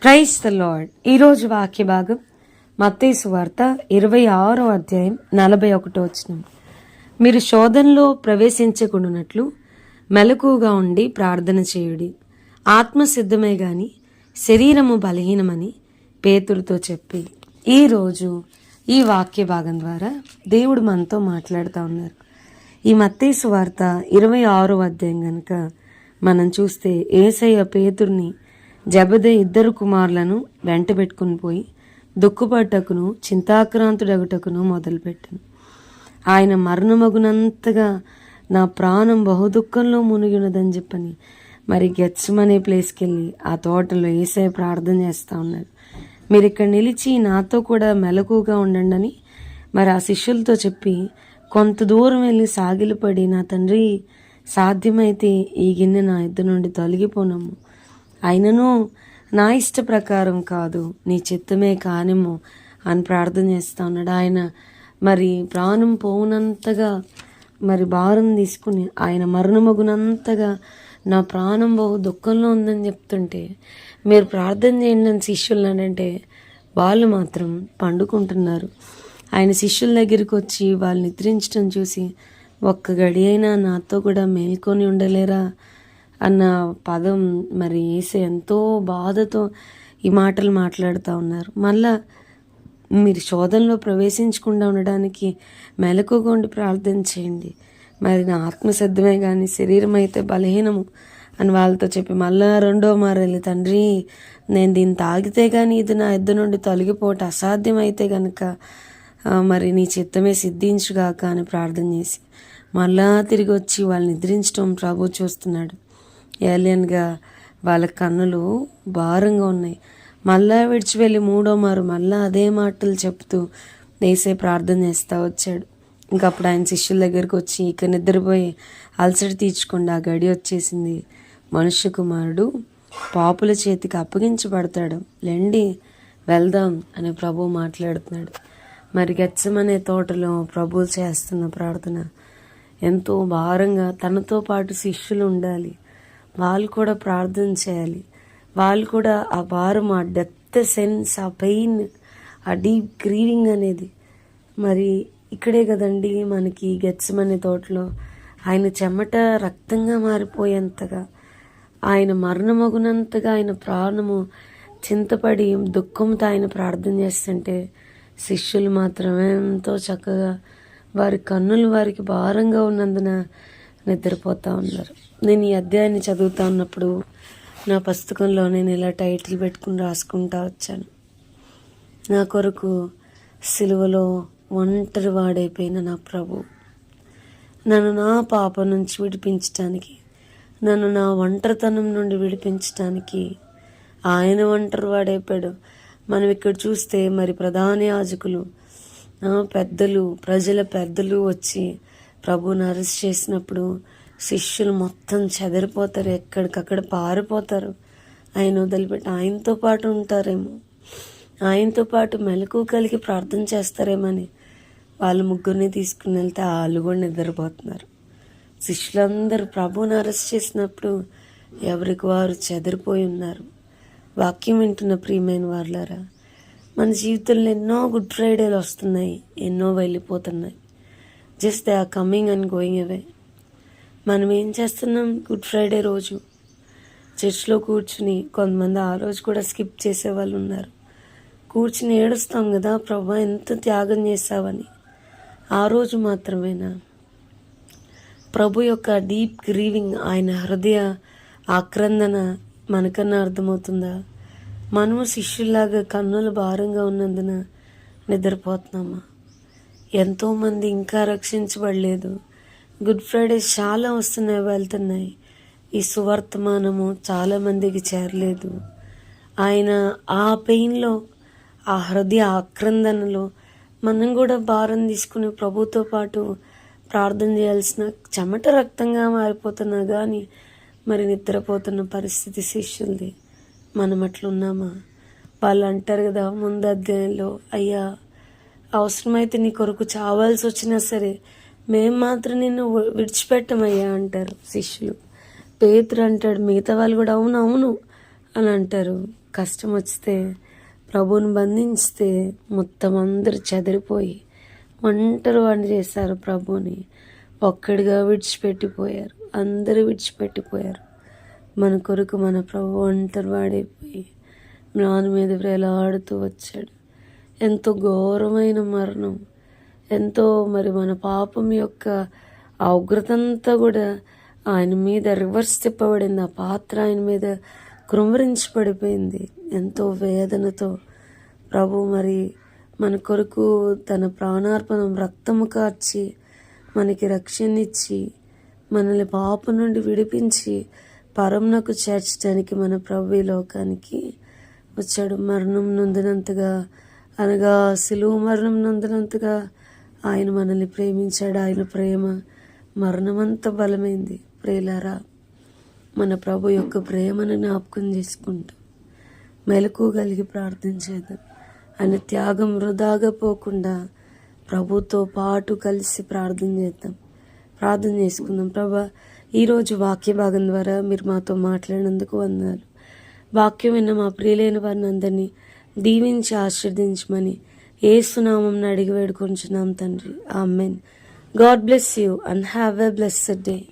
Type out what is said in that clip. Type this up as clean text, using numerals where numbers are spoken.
Praise the lord. ఈరోజు వాక్య భాగం మత్తయి సువార్త 26వ అధ్యాయం 41వ వచనం. మీరు శోధనలో ప్రవేశించకుండానట్లు మెలకుగా ఉండి ప్రార్థన చేయుడి. ఆత్మ సిద్ధమే గాని శరీరము బలహీనమని పేతురుతో చెప్పి. ఈరోజు ఈ వాక్య భాగం ద్వారా దేవుడు మనతో మాట్లాడుతూ ఉన్నారు. ఈ మత్తయి సువార్త 26వ అధ్యాయం గనుక మనం చూస్తే యేసయ్య పేతురుని జబదే ఇద్దరు కుమారులను వెంట పెట్టుకుని పోయి దుఃఖపడ్డకును చింతాక్రాంతుడగుటకును మొదలుపెట్టను. ఆయన మరణమగునంతగా నా ప్రాణం బహుదుఃఖంలో మునిగినదని చెప్పని మరి గెత్సెమనే ప్లేస్కి వెళ్ళి ఆ తోటలో యేసయ్య ప్రార్థన చేస్తూ ఉన్నారు. మీరు ఇక్కడ నిలిచి నాతో కూడా మెలకుగా ఉండండి అని మరి ఆ శిష్యులతో చెప్పి కొంత దూరం వెళ్ళి సాగిలపడి, నా తండ్రి సాధ్యమైతే ఈ గిన్నె నా ఎద్దు నుండి తొలగిపోనము, అయినను నా ఇష్ట ప్రకారం కాదు నీ చిత్తమే కానిమ్ము అని ప్రార్థన చేస్తూ ఉన్నాడు. ఆయన మరి ప్రాణం పోవునంతగా మరి భారం తీసుకుని ఆయన మరణమగునంతగా నా ప్రాణం బహు దుఃఖంలో ఉందని చెప్తుంటే మీరు ప్రార్థన చేయండి అని శిష్యులు అంటే వాళ్ళు మాత్రం పండుకుంటున్నారు. ఆయన శిష్యుల దగ్గరికి వచ్చి వాళ్ళు నిద్రించడం చూసి ఒక్క గడి అయినా నాతో కూడా మేల్కొని ఉండలేరా అన్న పదం మరి యేసే ఎంతో బాధతో ఈ మాటలు మాట్లాడుతూ ఉన్నారు. మళ్ళా మీరు శోధనలో ప్రవేశించకుండా ఉండడానికి మెలకుగా ఉండి ప్రార్థన చేయండి. మరి నా ఆత్మసిద్ధమే కానీ శరీరం అయితే బలహీనము అని వాళ్ళతో చెప్పి మళ్ళా రెండో మారెళ్ళి, తండ్రి నేను దీన్ని తాగితే కానీ ఇది నా ఎద్దు నుండి తొలగిపోవటం అసాధ్యమైతే కనుక మరి నీ చిత్తమే సిద్ధించుగాక అని ప్రార్థన చేసి మళ్ళా తిరిగి వచ్చి వాళ్ళు నిద్రించడం ప్రభు చూస్తున్నాడు. ఏలియన్గా వాళ్ళ కన్నులు భారంగా ఉన్నాయి. మళ్ళా విడిచి వెళ్ళి మూడో మారు మళ్ళా అదే మాటలు చెప్తూ యేసే ప్రార్థన చేస్తూ వచ్చాడు. ఇంకప్పుడు ఆయన శిష్యుల దగ్గరికి వచ్చి, ఇక నిద్రపోయి అలసట తీర్చకుండా గడి వచ్చేసింది, మనుష్య కుమారుడు పాపుల చేతికి అప్పగించబడతాడు, లెండి వెళ్దాం అని ప్రభు మాట్లాడుతున్నాడు. మరి గెత్సెమనే తోటలో ప్రభు చేస్తున్న ప్రార్థన ఎంతో భారంగా, తనతో పాటు శిష్యులు ఉండాలి, వాళ్ళు కూడా ప్రార్థన చేయాలి. వాళ్ళు కూడా ఆ భారం, ఆ డెప్త్ సెన్స్, ఆ పెయిన్, ఆ డీప్ గ్రీవింగ్ అనేది మరి ఇక్కడే కదండి మనకి గెత్సెమనే తోటలో ఆయన చెమట రక్తంగా మారిపోయేంతగా, ఆయన మరణమగునంతగా ఆయన ప్రాణము చింతపడి దుఃఖంతో ఆయన ప్రార్థన చేస్తుంటే శిష్యులు మాత్రమే ఎంతో చక్కగా వారి కన్నులు వారికి భారంగా ఉన్నందున నిద్రపోతూ ఉన్నారు. నేను ఈ అధ్యాయాన్ని చదువుతా ఉన్నప్పుడు నా పుస్తకంలో నేను ఇలా టైటిల్ పెట్టుకుని రాసుకుంటా వచ్చాను. నా కొరకు సిలువలో ఒంటరి వాడైపోయిన నా ప్రభు నన్ను నా పాప నుంచి విడిపించటానికి, నన్ను నా ఒంటరితనం నుండి విడిపించటానికి ఆయన ఒంటరి వాడైపోయాడు. మనం ఇక్కడ చూస్తే మరి ప్రధాన యాజకులు, పెద్దలు, ప్రజల పెద్దలు వచ్చి ప్రభువుని అరెస్ట్ చేసినప్పుడు శిష్యులు మొత్తం చెదిరిపోతారు, ఎక్కడికక్కడ పారిపోతారు. ఆయన వదిలిపెట్టి ఆయనతో పాటు ఉంటారేమో, ఆయనతో పాటు మెలకు కలిగి ప్రార్థన చేస్తారేమని వాళ్ళు ముగ్గురిని తీసుకుని వెళ్తే వాళ్ళు కూడా నిద్రపోతున్నారు. శిష్యులందరూ ప్రభువుని అరెస్ట్ చేసినప్పుడు ఎవరికి వారు చెదిరిపోయి ఉన్నారు. వాక్యం వింటున్న ప్రియమైన వాళ్ళారా, మన జీవితంలో ఎన్నో గుడ్ ఫ్రైడేలు వస్తున్నాయి, ఎన్నో వెళ్ళిపోతున్నాయి. Just they are coming and going away. మనం ఏం చేస్తున్నాం? గుడ్ ఫ్రైడే రోజు చర్చ్లో కూర్చుని, కొంతమంది ఆ రోజు కూడా స్కిప్ చేసే వాళ్ళు ఉన్నారు, కూర్చుని ఏడుస్తాం కదా, ప్రభా ఎంత త్యాగం చేసావని. ఆ రోజు మాత్రమేనా ప్రభు యొక్క డీప్ గ్రీవింగ్, ఆయన హృదయ ఆక్రందన మనకన్నా అర్థమవుతుందా? మనము శిష్యుల్లాగా కన్నుల భారంగా ఉన్నందున నిద్రపోతున్నామా? ఎంతోమంది ఇంకా రక్షించబడలేదు. గుడ్ ఫ్రైడేస్ చాలా వస్తున్నాయి, వెళ్తున్నాయి. ఈ సువర్తమానము చాలామందికి చేరలేదు. ఆయన ఆ పెయిన్లో, ఆ హృదయ ఆక్రందనలో మనం కూడా భారం తీసుకుని ప్రభుతో పాటు ప్రార్థన చేయాల్సిన, చెమట రక్తంగా మారిపోతున్నా కానీ మరి నిద్రపోతున్న పరిస్థితి శిష్యులది. మనం అట్లున్నామా? వాళ్ళు అంటారు కదా ముందు అధ్యాయంలో, అయ్యా అవసరమైతే నీ కొరకు చావాల్సి వచ్చినా సరే మేము మాత్రం నిన్ను విడిచిపెట్టమయ్యా అంటారు శిష్యులు. పేతురు అంటాడు, మిగతా వాళ్ళు కూడా అవును అవును అని అంటారు. కష్టం వస్తే ప్రభువుని బంధించితే మొత్తం అందరూ చెదిరిపోయి ఒంటరి వాడిని చేశారు. ప్రభుని ఒక్కడిగా విడిచిపెట్టిపోయారు. అందరూ విడిచిపెట్టిపోయారు. మన కొరకు మన ప్రభు ఒంటరి వాడైపోయి మ్రాను మీద వేలాడుతూ వచ్చాడు. ఎంతో ఘోరమైన మరణం, ఎంతో మరి మన పాపం యొక్క ఆ ఉగ్రతంతా కూడా ఆయన మీద రివర్స్ తిప్పబడింది. ఆ పాత్ర ఆయన మీద కృంభరించబడిపోయింది. ఎంతో వేదనతో ప్రభు మరి మన కొరకు తన ప్రాణార్పణం రక్తము కార్చి మనకి రక్షణిచ్చి మనల్ని పాపం నుండి విడిపించి పరమునకు చేర్చడానికి మన ప్రభు ఈ లోకానికి వచ్చాడు. మరణం నొందినంతగా, అనగా సిలువ మరణం నొందినంతగా ఆయన మనల్ని ప్రేమించాడు. ఆయన ప్రేమ మరణమంత బలమైంది. ప్రియులారా, మన ప్రభు యొక్క ప్రేమను జ్ఞాపకం చేసుకుంటూ మెలకువ కలిగి ప్రార్థించేద్దాం. ఆయన త్యాగం వృధాగా పోకుండా ప్రభుతో పాటు కలిసి ప్రార్థన చేసుకుందాం. ప్రభా, ఈరోజు వాక్య భాగం ద్వారా మీరు మాతో మాట్లాడినందుకు వందనాలు. వాక్యం విన్న మా ప్రియులైన వారిని అందరినీ దీవించి ఆశీర్వదించమని యేసు నామమున అడిగి వేడుకొంచున్నాం తండ్రి. Amen. God bless you and have a blessed day.